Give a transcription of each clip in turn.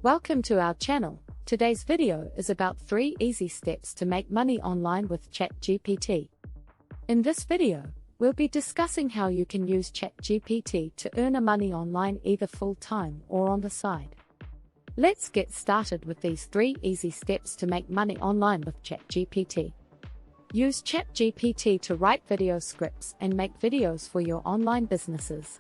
Welcome to our channel. Today's video is about 3 easy steps to make money online with ChatGPT. In this video, we'll be discussing how you can use ChatGPT to earn money online either full-time or on the side. Let's get started with these 3 easy steps to make money online with ChatGPT. Use ChatGPT to write video scripts and make videos for your online businesses.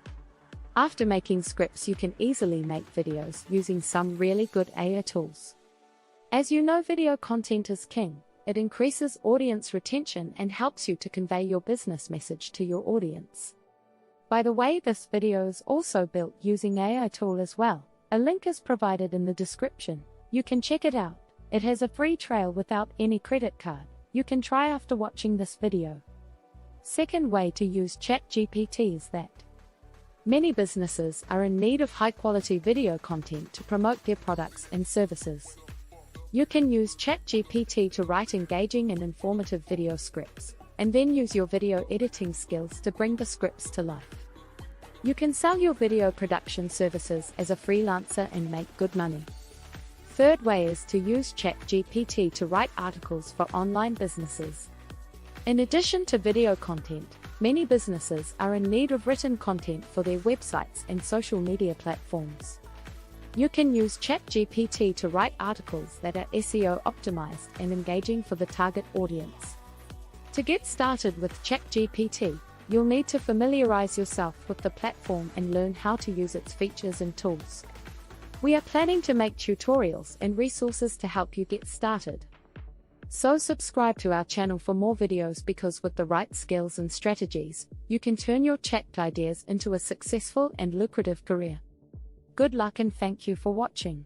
After making scripts, you can easily make videos using some really good AI tools. As you know, video content is king. It increases audience retention and helps you to convey your business message to your audience. By the way, this video is also built using AI tool as well. A link is provided in the description. You can check it out. It has a free trial without any credit card. You can try after watching this video. Second way to use ChatGPT is that many businesses are in need of high-quality video content to promote their products and services. You can use ChatGPT to write engaging and informative video scripts, and then use your video editing skills to bring the scripts to life. You can sell your video production services as a freelancer and make good money. Third way is to use ChatGPT to write articles for online businesses. In addition to video content, many businesses are in need of written content for their websites and social media platforms. You can use ChatGPT to write articles that are SEO optimized and engaging for the target audience. To get started with ChatGPT, you'll need to familiarize yourself with the platform and learn how to use its features and tools. We are planning to make tutorials and resources to help you get started. So subscribe to our channel for more videos, because with the right skills and strategies, you can turn your chat ideas into a successful and lucrative career. Good luck and thank you for watching.